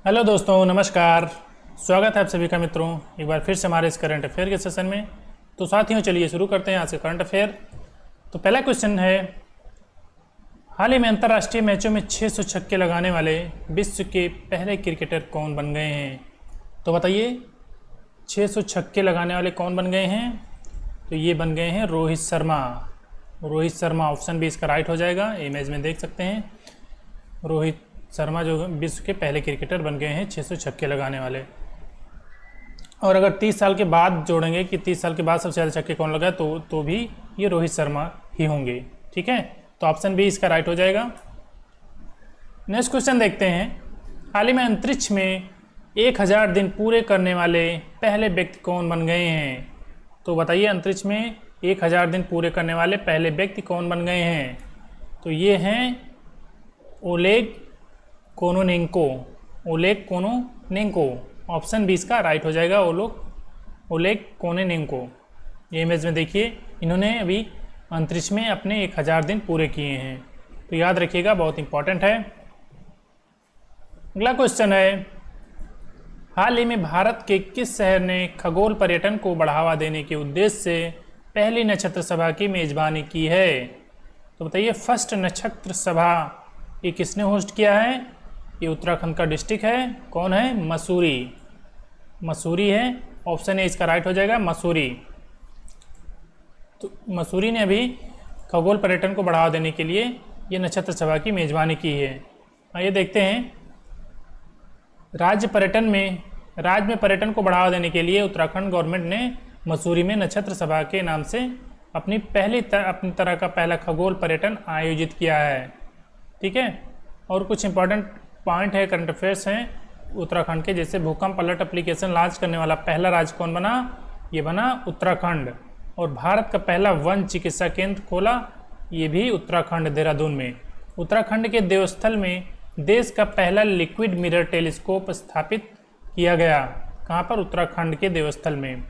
Hello दोस्तों, नमस्कार। स्वागत है आप सभी का मित्रों एक बार फिर से हमारे इस करंट अफेयर के सेशन में। तो साथियों, चलिए शुरू करते हैं आज के करंट अफेयर। तो पहला क्वेश्चन है, हाल ही में अंतर्राष्ट्रीय मैचों में 600 छक्के लगाने वाले विश्व के पहले क्रिकेटर कौन बन गए हैं? तो बताइए, 600 छक्के लगाने वाले कौन बन गए हैं? तो ये बन गए हैं रोहित शर्मा। रोहित शर्मा ऑप्शन भी इसका राइट हो जाएगा। इमेज में देख सकते हैं, रोहित शर्मा जो विश्व के पहले क्रिकेटर बन गए हैं 600 छक्के लगाने वाले। और अगर 30 साल के बाद जोड़ेंगे कि 30 साल के बाद सबसे ज़्यादा छक्के कौन लगा, तो भी ये रोहित शर्मा ही होंगे। ठीक है, तो ऑप्शन बी इसका राइट हो जाएगा। नेक्स्ट क्वेश्चन देखते हैं, हाल ही में अंतरिक्ष में 1000 दिन पूरे करने वाले पहले व्यक्ति कौन बन गए हैं? तो बताइए, अंतरिक्ष में 1000 दिन पूरे करने वाले पहले व्यक्ति कौन बन गए हैं? तो ये हैं Oleg Kononenko. Oleg Kononenko, option B इसका राइट हो जाएगा। Oleg Kononenko. ये इमेज में देखिए, इन्होंने अभी अंतरिक्ष में अपने 1000 दिन पूरे किए हैं। तो याद रखिएगा, बहुत इंपॉर्टेंट है। अगला क्वेश्चन है, हाल ही में भारत के किस शहर ने खगोल पर्यटन को बढ़ावा देने के उद्देश्य से पहली नक्षत्र सभा की मेजबानी की है? तो बताइए, फर्स्ट नक्षत्र सभा ये किसने होस्ट किया है? ये उत्तराखंड का डिस्ट्रिक्ट है। कौन है? मसूरी। मसूरी है, ऑप्शन ए इसका राइट हो जाएगा, मसूरी। तो मसूरी ने अभी खगोल पर्यटन को बढ़ावा देने के लिए ये नक्षत्र सभा की मेजबानी की है। आइए देखते हैं, राज्य में पर्यटन को बढ़ावा देने के लिए उत्तराखंड गवर्नमेंट ने मसूरी में नक्षत्र सभा के नाम से अपनी तरह का पहला खगोल पर्यटन आयोजित किया है। ठीक है, और कुछ इंपॉर्टेंट पॉइंट है, करंट अफेयर्स हैं उत्तराखंड के। जैसे भूकंप अलर्ट एप्लीकेशन लॉन्च करने वाला पहला राज्य कौन बना? ये बना उत्तराखंड। और भारत का पहला वन चिकित्सा केंद्र खोला, ये भी उत्तराखंड, देहरादून में। उत्तराखंड के देवस्थल में देश का पहला लिक्विड मिरर टेलीस्कोप स्थापित किया गया। कहाँ पर? उत्तराखंड के देवस्थल में।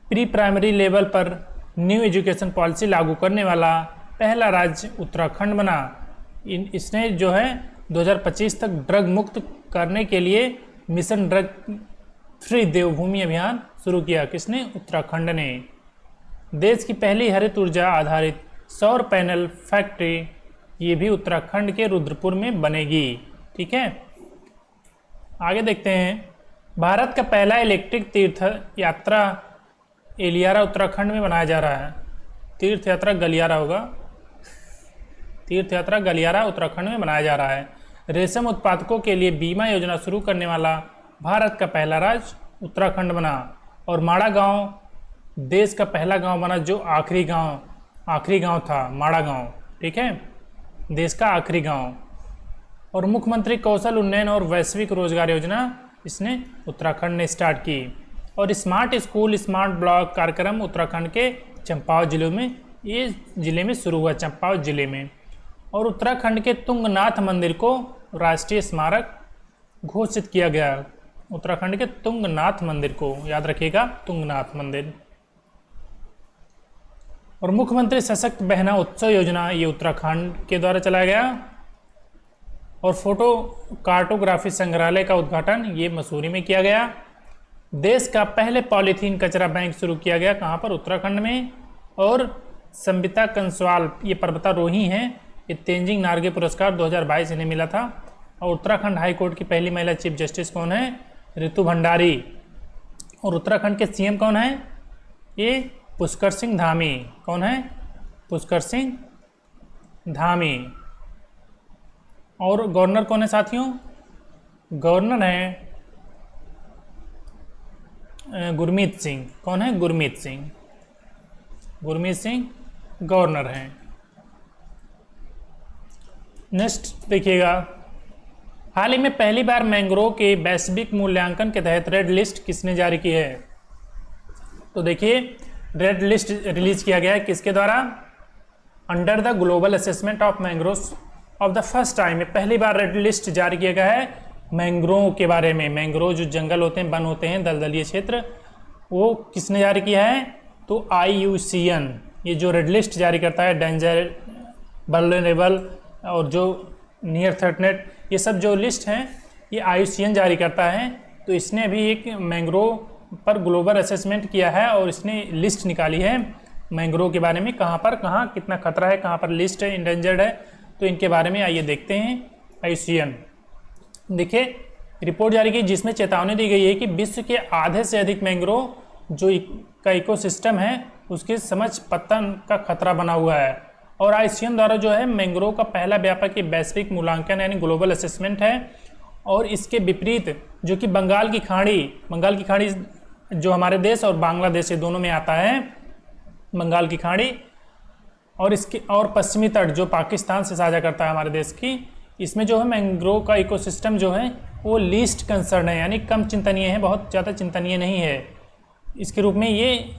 प्री प्राइमरी लेवल पर न्यू एजुकेशन पॉलिसी लागू करने वाला पहला राज्य उत्तराखंड बना। इसने जो है 2025 तक ड्रग मुक्त करने के लिए मिशन ड्रग फ्री देवभूमि अभियान शुरू किया। किसने? उत्तराखंड ने। देश की पहली हरित ऊर्जा आधारित सौर पैनल फैक्ट्री ये भी उत्तराखंड के रुद्रपुर में बनेगी। ठीक है, आगे देखते हैं, भारत का पहला इलेक्ट्रिक तीर्थ यात्रा एलियारा उत्तराखंड में बनाया जा रहा है। तीर्थ यात्रा गलियारा होगा। तीर्थ यात्रा गलियारा उत्तराखंड में बनाया जा रहा है। रेशम उत्पादकों के लिए बीमा योजना शुरू करने वाला भारत का पहला राज्य उत्तराखंड बना। और माड़ा गांव देश का पहला गांव बना, जो आखिरी गांव था, माड़ा गांव। ठीक है, देश का आखिरी गांव। और मुख्यमंत्री कौशल उन्नयन और वैश्विक रोजगार योजना इसने उत्तराखंड ने स्टार्ट की। और स्मार्ट स्कूल स्मार्ट ब्लॉक कार्यक्रम उत्तराखंड के चंपावत जिले में शुरू हुआ, चंपावत जिले में। और उत्तराखंड के तुंगनाथ मंदिर को राष्ट्रीय स्मारक घोषित किया गया। उत्तराखंड के तुंगनाथ मंदिर को याद रखिएगा, तुंगनाथ मंदिर। और मुख्यमंत्री सशक्त बहना उत्सव योजना ये उत्तराखंड के द्वारा चलाया गया। और फोटो कार्टोग्राफी संग्रहालय का उद्घाटन ये मसूरी में किया गया। देश का पहले पॉलीथीन कचरा बैंक शुरू किया गया। कहाँ पर? उत्तराखंड में। और संबिता कंसवाल ये पर्वतारोही हैं, ये तेंजिंग नार्गे पुरस्कार 2022 इन्हें मिला था। और उत्तराखंड हाई कोर्ट की पहली महिला चीफ जस्टिस कौन है? ऋतु भंडारी। और उत्तराखंड के सीएम कौन है? ये पुष्कर सिंह धामी। कौन है? पुष्कर सिंह धामी। और गवर्नर कौन है साथियों? गवर्नर है गुरमीत सिंह। कौन है? गुरमीत सिंह। गुरमीत सिंह गवर्नर हैं। नेक्स्ट देखिएगा, हाल ही में पहली बार मैंग्रोव के वैश्विक मूल्यांकन के तहत रेड लिस्ट किसने जारी की है? तो देखिए, रेड लिस्ट रिलीज किया गया है किसके द्वारा? Under the global assessment of mangroves of the first time. पहली बार रेड लिस्ट जारी किया गया है मैंग्रोव के बारे में। मैंग्रोव जो जंगल होते हैं, वन होते हैं, दलदलीय क्षेत्र, वो किसने जारी किया है? तो IUCN ये जो रेड लिस्ट जारी करता है, डेंजर, वल्नरेबल और जो नियर थ्रेटनेड, ये सब जो लिस्ट हैं ये IUCN जारी करता है। तो इसने अभी एक मैंग्रोव पर ग्लोबल असेसमेंट किया है और इसने लिस्ट निकाली है मैंग्रोव के बारे में, कहाँ कितना खतरा है, कहाँ पर लिस्ट है, इंडेंजर्ड है। तो इनके बारे में आइए देखते हैं। IUCN देखिए रिपोर्ट जारी की जिसमें चेतावनी दी गई है कि विश्व के आधे से अधिक मैंग्रोव जो का इकोसिस्टम है उसके समझ पतन का खतरा बना हुआ है। और IUCN द्वारा जो है मैंग्रोव का पहला व्यापक वैश्विक मूल्यांकन यानी ग्लोबल असेसमेंट है। और इसके विपरीत जो कि बंगाल की खाड़ी जो हमारे देश और बांग्लादेश ये दोनों में आता है, बंगाल की खाड़ी और इसके और पश्चिमी तट जो पाकिस्तान से साझा करता है हमारे देश की, इसमें जो है मैंग्रोव का इकोसिस्टम जो है वो लीस्ट कंसर्न है यानी कम चिंतनीय है, बहुत ज़्यादा चिंतनीय नहीं है। इसके रूप में ये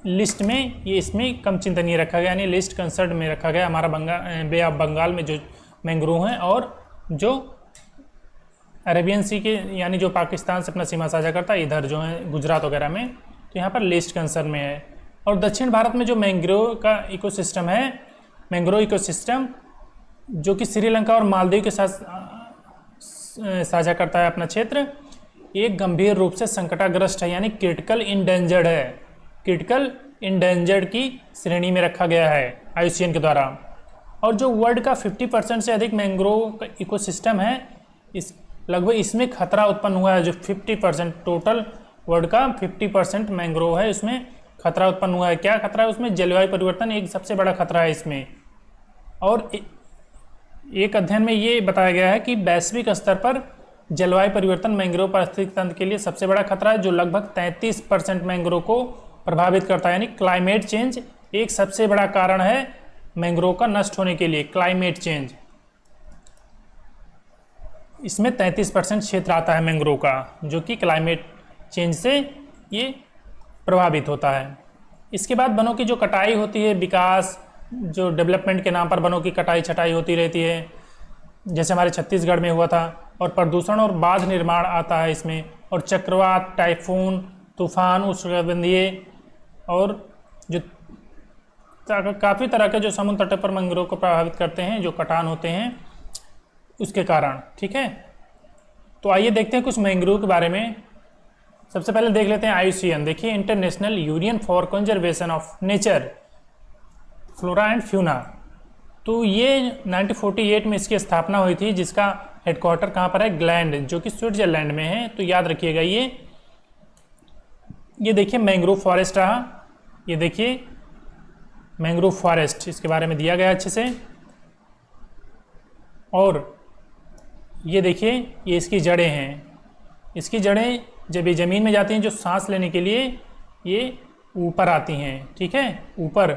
लिस्ट में ये इसमें कम चिंतनीय रखा गया यानी लिस्ट कंसर्न में रखा गया हमारा बे ऑफ बंगाल में जो मैंग्रोव हैं और जो अरेबियन सी के यानी जो पाकिस्तान से अपना सीमा साझा करता है इधर जो है गुजरात वगैरह में, तो यहाँ पर लिस्ट कंसर्न में है। और दक्षिण भारत में जो मैंग्रोव का इकोसिस्टम है, मैंग्रोव इकोसिस्टम जो कि श्रीलंका और मालदीव के साथ साझा करता है अपना क्षेत्र, एक गंभीर रूप से संकटाग्रस्त है यानी क्रिटिकल इंडेंजर्ड है, क्रिटिकल इंडेंजर्ड की श्रेणी में रखा गया है IUCN के द्वारा। और जो वर्ल्ड का 50% से अधिक मैंग्रोव का इकोसिस्टम है, इस लगभग इसमें खतरा उत्पन्न हुआ है। जो 50% टोटल वर्ल्ड का 50% मैंग्रोव है, इसमें खतरा उत्पन्न हुआ है। क्या खतरा है उसमें? जलवायु परिवर्तन एक सबसे बड़ा खतरा है इसमें। और एक अध्ययन में ये बताया गया है कि वैश्विक स्तर पर जलवायु परिवर्तन मैंग्रोव पारिस्थितिक तंत्र के लिए सबसे बड़ा खतरा है, जो लगभग 33% मैंग्रोव को प्रभावित करता है। यानी क्लाइमेट चेंज एक सबसे बड़ा कारण है मैंग्रोव का नष्ट होने के लिए, क्लाइमेट चेंज। इसमें 33% क्षेत्र आता है मैंग्रोव का, जो कि क्लाइमेट चेंज से ये प्रभावित होता है। इसके बाद वनों की जो कटाई होती है, विकास जो डेवलपमेंट के नाम पर वनों की कटाई छटाई होती रहती है, जैसे हमारे छत्तीसगढ़ में हुआ था। और प्रदूषण और बांध निर्माण आता है इसमें, और चक्रवात, टाइफून, तूफान, उष्णकटिबंधीय और जो काफ़ी तरह के जो समुद्र तट पर मैंग्रोव को प्रभावित करते हैं, जो कटान होते हैं उसके कारण। ठीक है, तो आइए देखते हैं कुछ मैंग्रोव के बारे में। सबसे पहले देख लेते हैं IUCN। देखिए international union for conservation of nature, flora and fauna. तो ये 1948 में इसकी स्थापना हुई थी, जिसका हेडक्वार्टर कहाँ पर है? ग्लैंड, जो कि स्विट्जरलैंड में है। तो याद रखिएगा ये देखिए मैंग्रोव फॉरेस्ट रहा, ये देखिए मैंग्रोव फॉरेस्ट, इसके बारे में दिया गया अच्छे से। और ये देखिए ये इसकी जड़ें हैं, इसकी जड़ें जब ये ज़मीन में जाती हैं, जो सांस लेने के लिए ये ऊपर आती हैं। ठीक है, ऊपर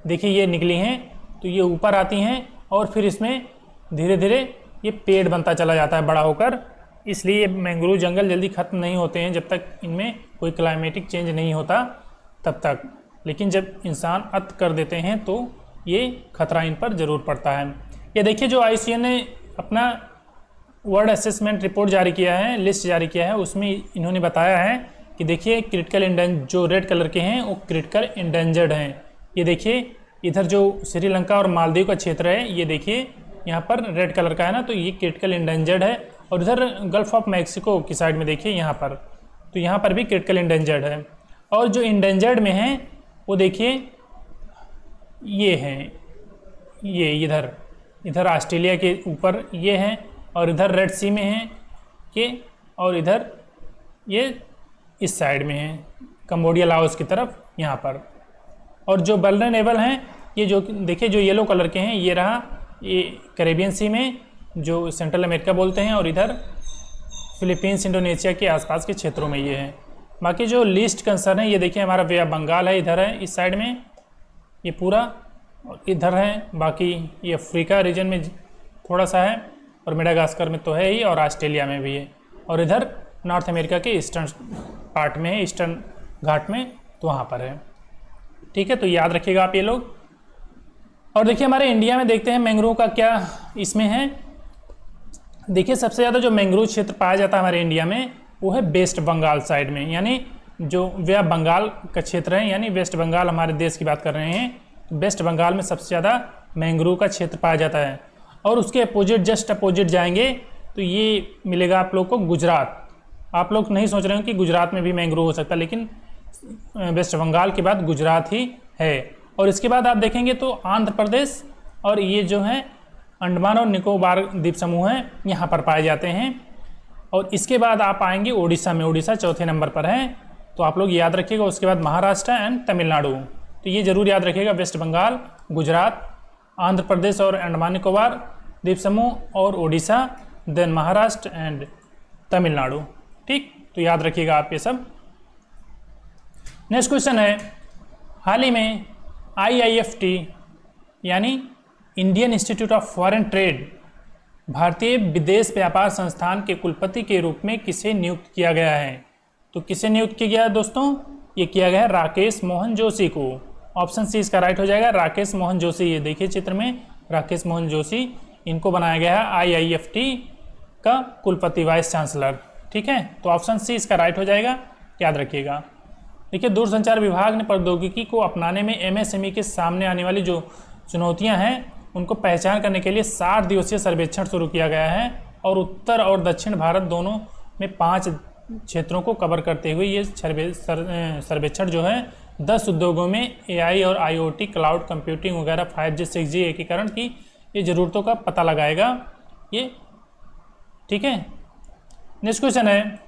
देखिए ये निकली हैं, तो ये ऊपर आती हैं और फिर इसमें धीरे धीरे ये पेड़ बनता चला जाता है बड़ा होकर। इसलिए मैंग्रोव जंगल जल्दी ख़त्म नहीं होते हैं जब तक इनमें कोई क्लाइमेटिक चेंज नहीं होता तब तक। लेकिन जब इंसान अत कर देते हैं तो ये खतरा इन पर ज़रूर पड़ता है। ये देखिए जो IUCN ने अपना वर्ल्ड असेसमेंट रिपोर्ट जारी किया है, लिस्ट जारी किया है, उसमें इन्होंने बताया है कि देखिए क्रिटिकल जो रेड कलर के हैं वो क्रिटिकल इंडेंजर्ड हैं। ये देखिए इधर जो श्रीलंका और मालदीव का क्षेत्र है, ये देखिए यहाँ पर रेड कलर का है ना, तो ये क्रिटिकल इंडेंजर्ड है। और इधर गल्फ ऑफ मैक्सिको की साइड में देखिए यहाँ पर, तो यहाँ पर भी क्रिटिकल इंडेंजर्ड है। और जो इंडेंजर्ड में हैं वो देखिए ये हैं, ये इधर ऑस्ट्रेलिया के ऊपर ये हैं, और इधर रेड सी में हैं ये, और इधर ये इस साइड में हैं कंबोडिया लाओस की तरफ यहाँ पर। और जो वल्नरेबल हैं ये जो देखिए जो येलो कलर के हैं, ये रहा ये कैरेबियन सी में जो सेंट्रल अमेरिका बोलते हैं, और इधर फिलीपींस इंडोनेशिया के आसपास के क्षेत्रों में ये हैं। बाकी जो लीस्ट कंसर्न है ये देखिए हमारा वे ऑफ बंगाल है, इधर है इस साइड में ये पूरा, और इधर है बाकी ये अफ्रीका रीजन में थोड़ा सा है, और मेडागास्कर में तो है ही, और ऑस्ट्रेलिया में भी है, और इधर नॉर्थ अमेरिका के ईस्टर्न पार्ट में है, ईस्टर्न घाट में, तो वहाँ पर है। ठीक है, तो याद रखिएगा आप ये लोग। और देखिए हमारे इंडिया में देखते हैं मैंग्रोव का क्या इसमें है। देखिए सबसे ज़्यादा जो मैंग्रोव क्षेत्र पाया जाता है हमारे इंडिया में वो है वेस्ट बंगाल साइड में, यानी जो वे बंगाल का क्षेत्र है, यानी वेस्ट बंगाल हमारे देश की बात कर रहे हैं, तो वेस्ट बंगाल में सबसे ज़्यादा मैंग्रोव का क्षेत्र पाया जाता है। और उसके अपोजिट जस्ट अपोजिट जाएंगे तो ये मिलेगा आप लोग को गुजरात। आप लोग नहीं सोच रहे हो कि गुजरात में भी मैंग्रोव हो सकता है, लेकिन वेस्ट बंगाल के बाद गुजरात ही है। और इसके बाद आप देखेंगे तो आंध्र प्रदेश और ये जो है अंडमान और निकोबार द्वीप समूह है, यहाँ पर पाए जाते हैं। और इसके बाद आप आएंगे उड़ीसा में, उड़ीसा चौथे नंबर पर है, तो आप लोग याद रखिएगा। उसके बाद महाराष्ट्र एंड तमिलनाडु, तो ये जरूर याद रखिएगा, वेस्ट बंगाल, गुजरात, आंध्र प्रदेश और अंडमान निकोबार द्वीप समूह और उड़ीसा, देन महाराष्ट्र एंड तमिलनाडु। ठीक, तो याद रखिएगा आप ये सब। नेक्स्ट क्वेश्चन है, हाल ही में IIFT यानी Indian institute of foreign trade, भारतीय विदेश व्यापार संस्थान के कुलपति के रूप में किसे नियुक्त किया गया है? तो किसे नियुक्त किया गया है दोस्तों? ये किया गया है राकेश मोहन जोशी को। ऑप्शन सी इसका राइट हो जाएगा, राकेश मोहन जोशी। ये देखिए चित्र में राकेश मोहन जोशी, इनको बनाया गया है IIFT का कुलपति, वाइस चांसलर। ठीक है, तो ऑप्शन सी इसका राइट हो जाएगा, याद रखिएगा। देखिए, दूरसंचार विभाग ने प्रौद्योगिकी को अपनाने में MSME के सामने आने वाली जो चुनौतियां हैं उनको पहचान करने के लिए 60 दिवसीय सर्वेक्षण शुरू किया गया है। और उत्तर और दक्षिण भारत दोनों में 5 क्षेत्रों को कवर करते हुए ये सर्वेक्षण जो है 10 उद्योगों में AI और IoT, क्लाउड कंप्यूटिंग वगैरह, 5G 6G एकीकरण की ये ज़रूरतों का पता लगाएगा ये। ठीक है, नेक्स्ट क्वेश्चन है,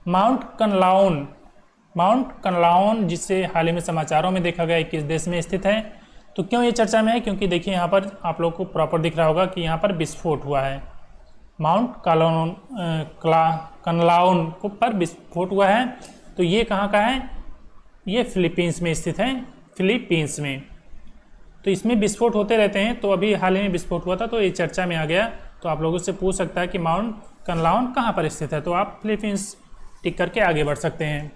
माउंट कनलाउन जिसे हाल ही में समाचारों में देखा गया किस देश में स्थित है? तो क्यों ये चर्चा में है? क्योंकि देखिए यहाँ पर आप लोग को प्रॉपर दिख रहा होगा कि यहाँ पर विस्फोट हुआ है। माउंट कनलाउन पर विस्फोट हुआ है। तो ये कहाँ का है? ये फिलीपींस में स्थित है, फिलीपींस में। तो इसमें विस्फोट होते रहते हैं, तो अभी हाल ही में विस्फोट हुआ था, तो ये चर्चा में आ गया। तो आप लोगों से पूछ सकता है कि माउंट कनलाउन कहाँ पर स्थित है, तो आप फिलीपींस टिक करके आगे बढ़ सकते हैं।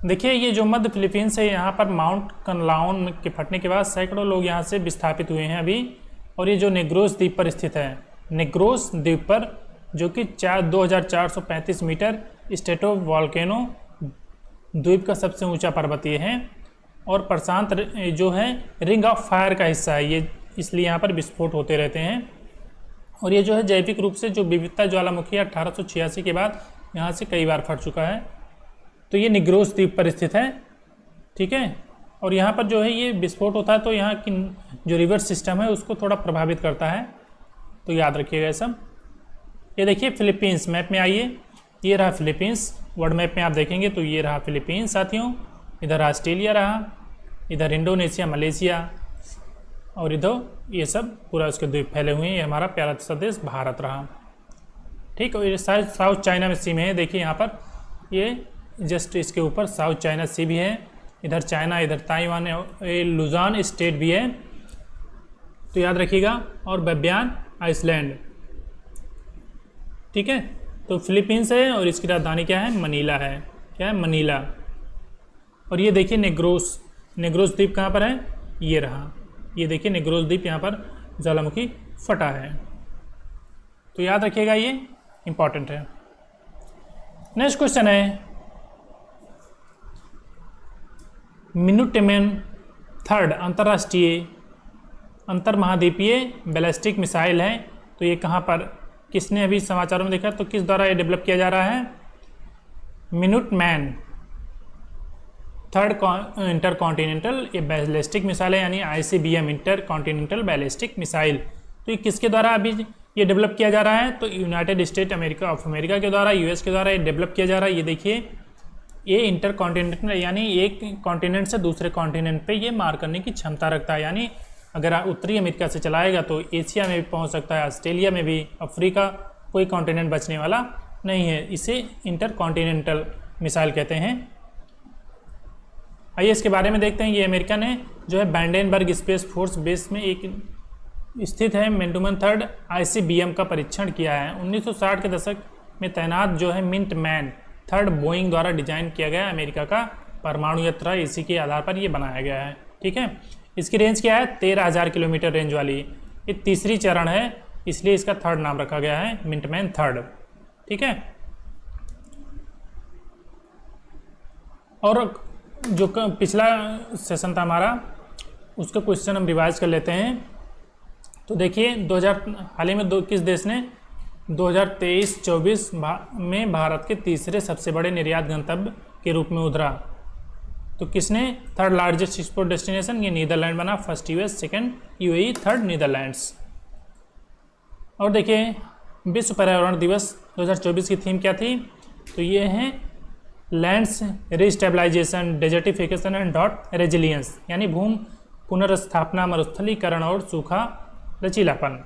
देखिए, ये जो मध्य फिलीपींस है, यहाँ पर माउंट कनलाउन के फटने के बाद सैकड़ों लोग यहाँ से विस्थापित हुए हैं अभी। और ये जो नेग्रोस द्वीप पर स्थित है, नेग्रोस द्वीप पर, जो कि 2435 मीटर स्ट्रेटो वॉल्केनो द्वीप का सबसे ऊंचा पर्वतीय है और प्रशांत जो है रिंग ऑफ फायर का हिस्सा है ये, इसलिए यहाँ पर विस्फोट होते रहते हैं। और ये जो है जैविक रूप से जो विविधता ज्वालामुखी 1886 के बाद यहाँ से कई बार फट चुका है। तो ये निग्रोस द्वीप पर स्थित है। ठीक है, और यहाँ पर जो है ये विस्फोट होता है, तो यहाँ की जो रिवर सिस्टम है उसको थोड़ा प्रभावित करता है, तो याद रखिएगा ये सब। ये देखिए फिलीपींस, मैप में आइए, ये रहा फिलीपींस, वर्ल्ड मैप में आप देखेंगे तो ये रहा फिलीपींस साथियों, इधर ऑस्ट्रेलिया रहा, इधर इंडोनेशिया, मलेशिया, और इधर ये सब पूरा उसके द्वीप फैले हुए हैं। ये हमारा प्यारा सा देश भारत रहा। ठीक, और ये साउथ चाइना में सी में है, देखिए यहाँ पर ये जस्ट इसके ऊपर साउथ चाइना सी भी है, इधर चाइना, इधर ताइवान, ये लुजान स्टेट भी है, तो याद रखिएगा। और बब्यान आइसलैंड। ठीक है, तो फिलीपींस है और इसकी राजधानी क्या है? मनीला है। क्या है? मनीला। और ये देखिए नेग्रोस द्वीप कहाँ पर है? ये रहा, ये देखिए नेग्रोस द्वीप, यहाँ पर ज्वालामुखी फटा है, तो याद रखिएगा, ये इंपॉर्टेंट है। नेक्स्ट क्वेश्चन है, मिनुटेमन III अंतर्राष्ट्रीय अंतर्महाद्वीपीय बैलिस्टिक मिसाइल है, तो ये कहाँ पर, किसने अभी समाचारों में देखा, तो किस द्वारा ये डेवलप किया जा रहा है? मिनुटमैन III इंटरकॉन्टिनेंटल ये बैलिस्टिक मिसाइल है, यानी ICBM इंटरकॉन्टिनेंटल बैलिस्टिक मिसाइल। तो ये किसके द्वारा अभी ये डेवलप किया जा रहा है? तो यूनाइटेड स्टेट ऑफ अमेरिका के द्वारा, US के द्वारा ये डेवलप किया जा रहा है। ये देखिए, ये इंटरकॉन्टिनेंटल यानी एक कॉन्टिनेंट से दूसरे कॉन्टिनेंट पे ये मार करने की क्षमता रखता है, यानी अगर उत्तरी अमेरिका से चलाएगा तो एशिया में भी पहुंच सकता है, ऑस्ट्रेलिया में भी, अफ्रीका, कोई कॉन्टिनेंट बचने वाला नहीं है। इसे इंटरकॉन्टिनेंटल मिसाइल कहते हैं। आइए इसके बारे में देखते हैं। ये अमेरिका ने जो है बैंडेनबर्ग स्पेस फोर्स बेस में एक स्थित है मिनुटेमन III ICBM का परीक्षण किया है। 1960 के दशक में तैनात जो है मिनुटेमन III बोइंग द्वारा डिजाइन किया गया अमेरिका का परमाणु यंत्र है, इसी के आधार पर ये बनाया गया है। ठीक है, इसकी रेंज क्या है? 13,000 किलोमीटर रेंज वाली। ये तीसरी चरण है, इसलिए इसका थर्ड नाम रखा गया है, मिनुटेमन III। ठीक है, और जो पिछला सेशन था हमारा, उसका क्वेश्चन हम रिवाइज कर लेते हैं। तो देखिए 2000 हाल ही में किस देश ने 2023-24 में भारत के तीसरे सबसे बड़े निर्यात गंतव्य के रूप में उभरा? तो किसने? थर्ड लार्जेस्ट एक्सपोर्ट डेस्टिनेशन, ये नीदरलैंड बना। First US, second UAE, third Netherlands. और देखिए विश्व पर्यावरण दिवस 2024 की थीम क्या थी? तो ये है लैंड्स रीस्टेबलाइजेशन, डेजर्टिफिकेशन एंड डॉट रेजिलियंस, यानी भूमि पुनर्स्थापना, मरुस्थलीकरण और सूखा लचीलापन।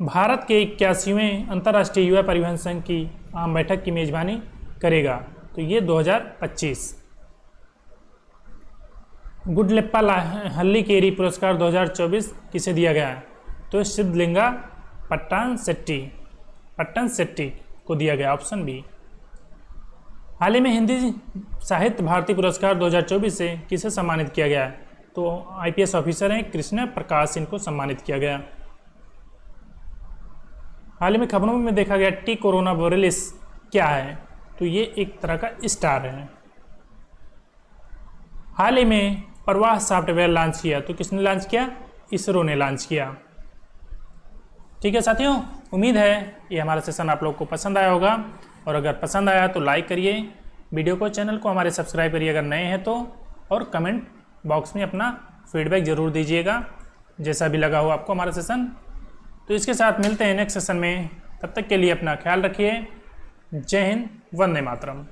भारत के 81वें अंतर्राष्ट्रीय युवा परिवहन संघ की आम बैठक की मेजबानी करेगा? तो ये 2025। गुडलेप्पा हल्लीकेरी पुरस्कार 2024 किसे दिया गया? तो सिद्धलिंगा पट्टन सेट्टी को दिया गया, ऑप्शन बी। हाल ही में हिंदी साहित्य भारती पुरस्कार 2024 से किसे सम्मानित किया गया? तो आईपीएस ऑफिसर हैं कृष्ण प्रकाश, इनको सम्मानित किया गया। हाल ही में खबरों में देखा गया टी कोरोना बोरेलिस क्या है? तो ये एक तरह का स्टार है। हाल ही में प्रवाह सॉफ्टवेयर लॉन्च किया, तो किसने लॉन्च किया? इसरो ने लॉन्च किया। ठीक है साथियों, उम्मीद है ये हमारा सेशन आप लोग को पसंद आया होगा, और अगर पसंद आया तो लाइक करिए वीडियो को, चैनल को हमारे सब्सक्राइब करिए अगर नए हैं तो, और कमेंट बॉक्स में अपना फीडबैक ज़रूर दीजिएगा जैसा भी लगा हो आपको हमारा सेशन। तो इसके साथ मिलते हैं नेक्स्ट सेशन में, तब तक के लिए अपना ख्याल रखिए। जय हिंद, वंदे मातरम।